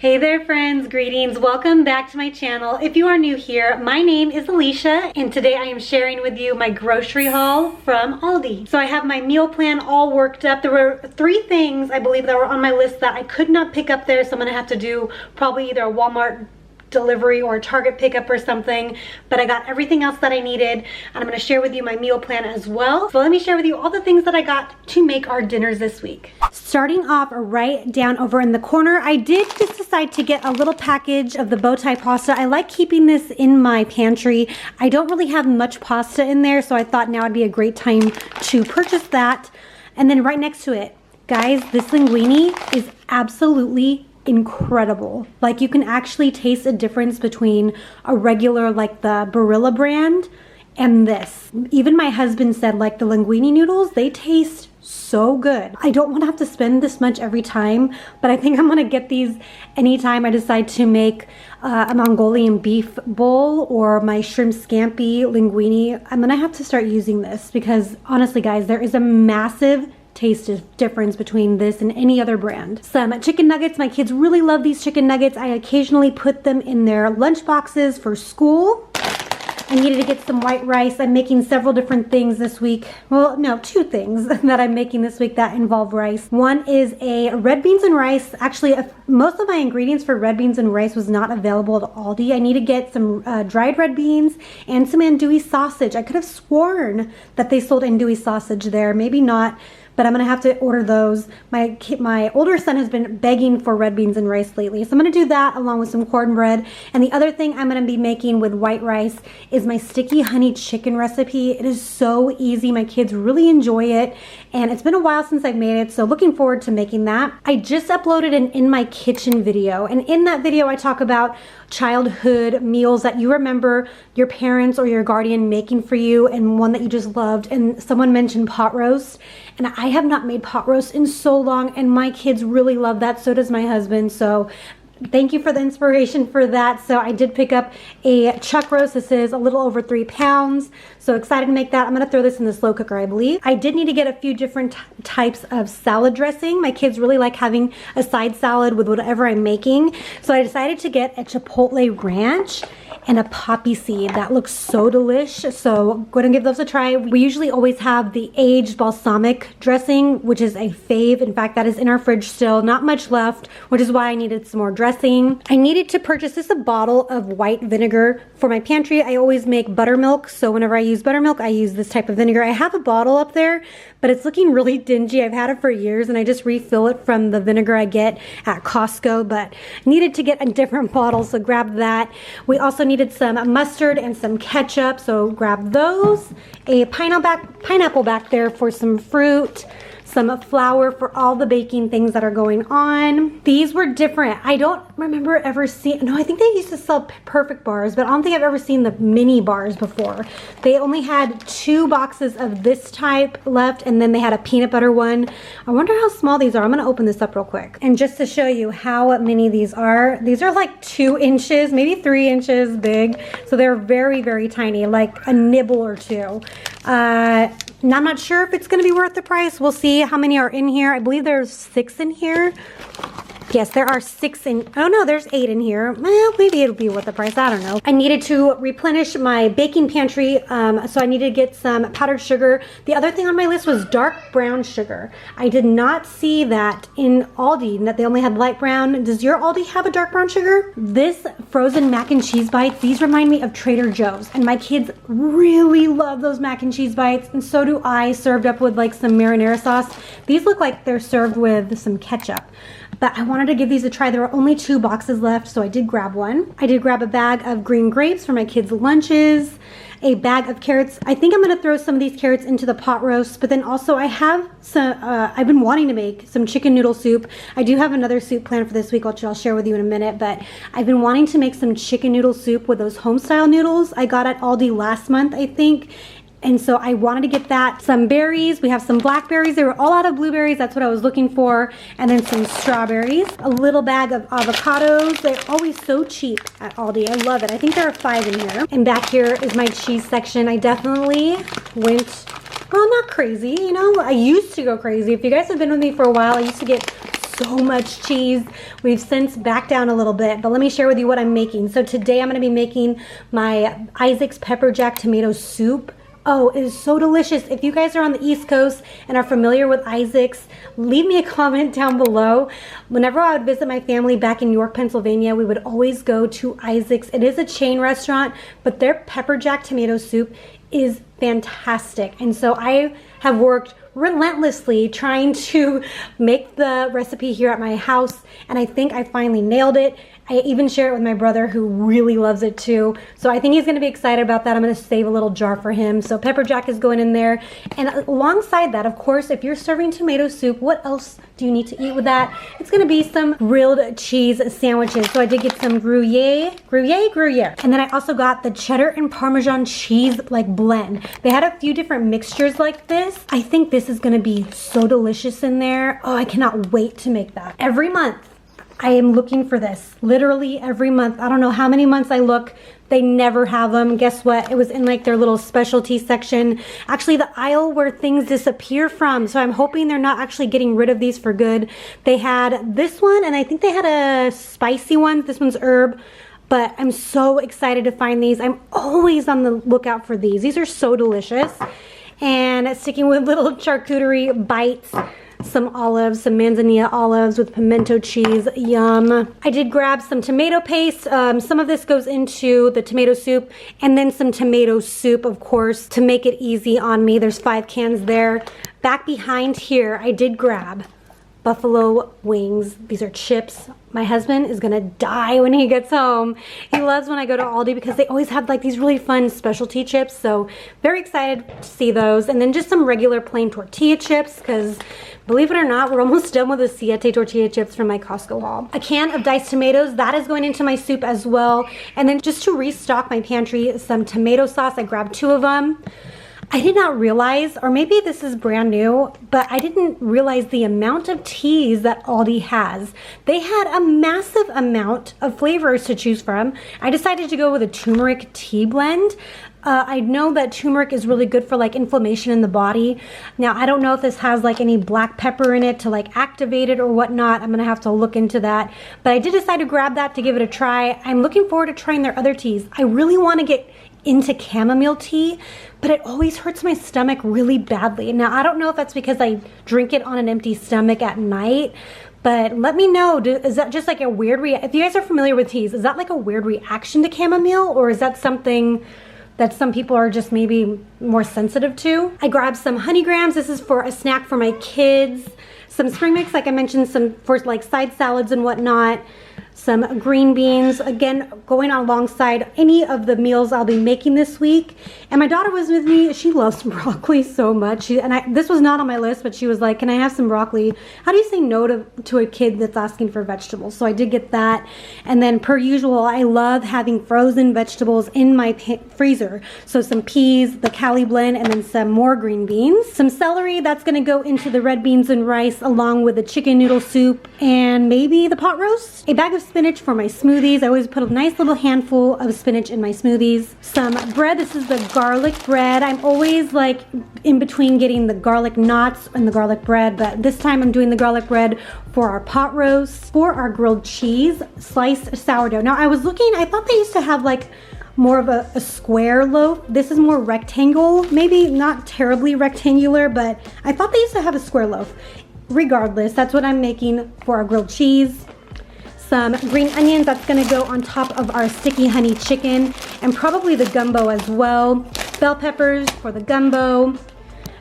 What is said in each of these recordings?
Hey there friends, greetings. Welcome back to my channel. If you are new here, my name is Alicia and today I am sharing with you my grocery haul from Aldi. So I have my meal plan all worked up. There were 3 things I believe that were on my list that I could not pick up there, so I'm gonna have to do probably either a Walmart delivery or a Target pickup or something, but I got everything else that I needed and I'm going to share with you my meal plan as well. So let me share with you all the things that I got to make our dinners this week. Starting off right down over in the corner, I did just decide to get a little package of the bow tie pasta. I like keeping this in my pantry. I don't really have much pasta in there, so I thought now would be a great time to purchase that. And then right next to it, guys, this linguine is absolutely incredible. Like, you can actually taste a difference between a regular, like the Barilla brand, and this. Even my husband said, like, the linguine noodles, they taste so good. I don't want to have to spend this much every time, but I think I'm gonna get these anytime I decide to make a Mongolian beef bowl or my shrimp scampi linguine. I'm gonna have to start using this because honestly guys, there is a massive taste difference between this and any other brand. Some chicken nuggets. My kids really love these chicken nuggets. I occasionally put them in their lunch boxes for school. I needed to get some white rice. I'm making several different things this week. Well, no, 2 things that I'm making this week that involve rice. One is a red beans and rice. Actually, most of my ingredients for red beans and rice was not available at Aldi. I need to get some dried red beans and some andouille sausage. I could have sworn that they sold andouille sausage there. Maybe not, but I'm gonna have to order those. My older son has been begging for red beans and rice lately, so I'm gonna do that along with some cornbread. And the other thing I'm gonna be making with white rice is my sticky honey chicken recipe. It is so easy. My kids really enjoy it, and it's been a while since I've made it, so looking forward to making that. I just uploaded an In My Kitchen video, and in that video I talk about childhood meals that you remember your parents or your guardian making for you, and one that you just loved. And someone mentioned pot roast, and I have not made pot roast in so long, and my kids really love that. So does my husband. So thank you for the inspiration for that. So I did pick up a chuck roast. This is a little over 3 pounds. So excited to make that. I'm gonna throw this in the slow cooker, I believe. I did need to get a few different types of salad dressing. My kids really like having a side salad with whatever I'm making. So I decided to get a chipotle ranch and a poppy seed. That looks so delish. So I'm gonna give those a try. We usually always have the aged balsamic dressing, which is a fave. In fact, that is in our fridge still, not much left, which is why I needed some more dressing. I needed to purchase a bottle of white vinegar for my pantry. I always make buttermilk, so whenever I use buttermilk, I use this type of vinegar. I have a bottle up there, but it's looking really dingy. I've had it for years, and I just refill it from the vinegar I get at Costco, but needed to get a different bottle, so grab that. We also needed some mustard and some ketchup, so grab those. A pineapple back there for some fruit. Some flour for all the baking things that are going on. These were different. I don't remember ever seeing, no, I think they used to sell Perfect bars, but I don't think I've ever seen the mini bars before. They only had 2 boxes of this type left, and then they had a peanut butter one. I wonder how small these are. I'm gonna open this up real quick. And just to show you how many these are like 2 inches, maybe 3 inches big. So they're very, very tiny, like a nibble or 2. And I'm not sure if it's going to be worth the price. We'll see how many are in here. I believe there's 6 in here. Yes, there are 6 in, oh no, there's 8 in here. Well, maybe it'll be worth the price, I don't know. I needed to replenish my baking pantry, so I needed to get some powdered sugar. The other thing on my list was dark brown sugar. I did not see that in Aldi, that they only had light brown. Does your Aldi have a dark brown sugar? This frozen mac and cheese bites, these remind me of Trader Joe's, and my kids really love those mac and cheese bites, and so do I, served up with like some marinara sauce. These look like they're served with some ketchup. But I wanted to give these a try. There were only 2 boxes left, so I did grab one. I did grab a bag of green grapes for my kids' lunches, a bag of carrots. I think I'm gonna throw some of these carrots into the pot roast, but then also I have some, I've been wanting to make some chicken noodle soup. I do have another soup planned for this week, which I'll share with you in a minute, but I've been wanting to make some chicken noodle soup with those home style noodles I got at Aldi last month, I think. And so I wanted to get that. Some berries, we have some blackberries. They were all out of blueberries, that's what I was looking for. And then some strawberries. A little bag of avocados. They're always so cheap at Aldi, I love it. I think there are 5 in here. And back here is my cheese section. I definitely went, well, not crazy, you know. I used to go crazy. If you guys have been with me for a while, I used to get so much cheese. We've since backed down a little bit, but let me share with you what I'm making. So today I'm gonna be making my Isaac's pepper jack tomato soup. Oh, it is so delicious. If you guys are on the East Coast and are familiar with Isaac's, leave me a comment down below. Whenever I would visit my family back in York, Pennsylvania, we would always go to Isaac's. It is a chain restaurant, but their pepper jack tomato soup is fantastic. And so I have worked relentlessly trying to make the recipe here at my house, and I think I finally nailed it. I even share it with my brother, who really loves it too. So I think he's gonna be excited about that. I'm gonna save a little jar for him. So pepper jack is going in there. And alongside that, of course, if you're serving tomato soup, what else do you need to eat with that? It's gonna be some grilled cheese sandwiches. So I did get some Gruyere. And then I also got the cheddar and Parmesan cheese like blend. They had a few different mixtures like this. I think this is gonna be so delicious in there. Oh, I cannot wait to make that. Every month, I am looking for this, literally every month. I don't know how many months I look, they never have them. Guess what? It was in like their little specialty section. Actually, the aisle where things disappear from. So I'm hoping they're not actually getting rid of these for good. They had this one, and I think they had a spicy one. This one's herb, but I'm so excited to find these. I'm always on the lookout for these. These are so delicious. And sticking with little charcuterie bites, some olives, some manzanilla olives with pimento cheese, yum. I did grab some tomato paste. Some of this goes into the tomato soup, and then some tomato soup, of course, to make it easy on me. There's 5 cans there. Back behind here, I did grab buffalo wings. These are chips. My husband is gonna die when he gets home. He loves when I go to Aldi because they always have like these really fun specialty chips. So very excited to see those. And then just some regular plain tortilla chips, because believe it or not, we're almost done with the Siete tortilla chips from my Costco haul. A can of diced tomatoes, that is going into my soup as well. And then just to restock my pantry, some tomato sauce. I grabbed 2 of them. I did not realize, or maybe this is brand new, but I didn't realize the amount of teas that Aldi has. They had a massive amount of flavors to choose from. I decided to go with a turmeric tea blend. I know that turmeric is really good for like inflammation in the body. Now, I don't know if this has like any black pepper in it to like activate it or whatnot. I'm gonna have to look into that. But I did decide to grab that to give it a try. I'm looking forward to trying their other teas. I really wanna get into chamomile tea, but it always hurts my stomach really badly. Now, I don't know if that's because I drink it on an empty stomach at night, but let me know, is that just like a weird if you guys are familiar with teas, is that like a weird reaction to chamomile, or is that something that some people are just maybe more sensitive to? I grabbed some honey grams. This is for a snack for my kids. Some spring mix, like I mentioned, some for like side salads and whatnot. Some green beans, again, going alongside any of the meals I'll be making this week. And my daughter was with me. She loves broccoli so much. This was not on my list, but she was like, can I have some broccoli? How do you say no to a kid that's asking for vegetables? So I did get that. And then per usual, I love having frozen vegetables in my freezer. So some peas, the Cali blend, and then some more green beans. Some celery, that's gonna go into the red beans and rice along with the chicken noodle soup and maybe the pot roast. A bag of spinach for my smoothies. I always put a nice little handful of spinach in my smoothies. Some bread. This is the garlic bread. I'm always like in between getting the garlic knots and the garlic bread, but this time I'm doing the garlic bread for our pot roast. For our grilled cheese, sliced sourdough. Now I was looking, I thought they used to have like more of a square loaf. This is more rectangle, maybe not terribly rectangular, but I thought they used to have a square loaf. Regardless, that's what I'm making for our grilled cheese. Some green onions, that's gonna go on top of our sticky honey chicken, and probably the gumbo as well. Bell peppers for the gumbo.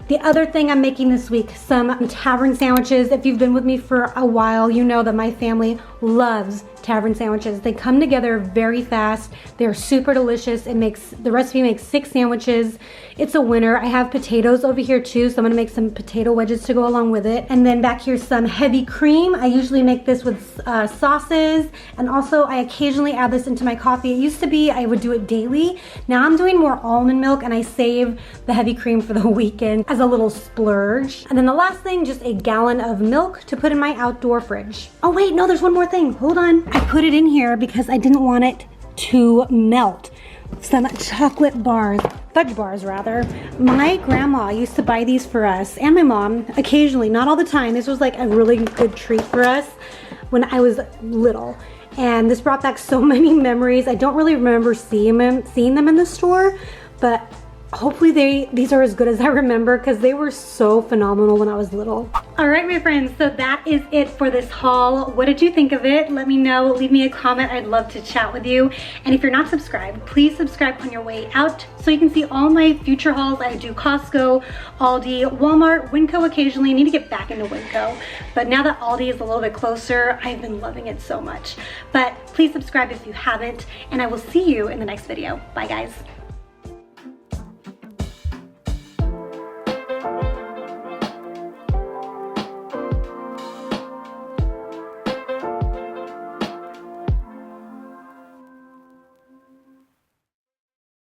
The other thing I'm making this week, some tavern sandwiches. If you've been with me for a while, you know that my family loves tavern sandwiches. They come together very fast. They're super delicious. The recipe makes 6 sandwiches. It's a winner. I have potatoes over here too, so I'm gonna make some potato wedges to go along with it. And then back here's some heavy cream. I usually make this with sauces, and also I occasionally add this into my coffee. It used to be I would do it daily. Now I'm doing more almond milk, and I save the heavy cream for the weekend as a little splurge. And then the last thing, just a gallon of milk to put in my outdoor fridge. Oh wait, no, there's one more thing. Hold on. I put it in here because I didn't want it to melt. Some chocolate bars. fudge bars rather. My grandma used to buy these for us and my mom occasionally, not all the time. This was like a really good treat for us when I was little. And this brought back so many memories. I don't really remember seeing them in the store, but hopefully these are as good as I remember because they were so phenomenal when I was little. All right, my friends, so that is it for this haul. What did you think of it? Let me know, leave me a comment. I'd love to chat with you. And if you're not subscribed, please subscribe on your way out so you can see all my future hauls. I do Costco, Aldi, Walmart, Winco occasionally. I need to get back into Winco. But now that Aldi is a little bit closer, I've been loving it so much. But please subscribe if you haven't, and I will see you in the next video. Bye, guys.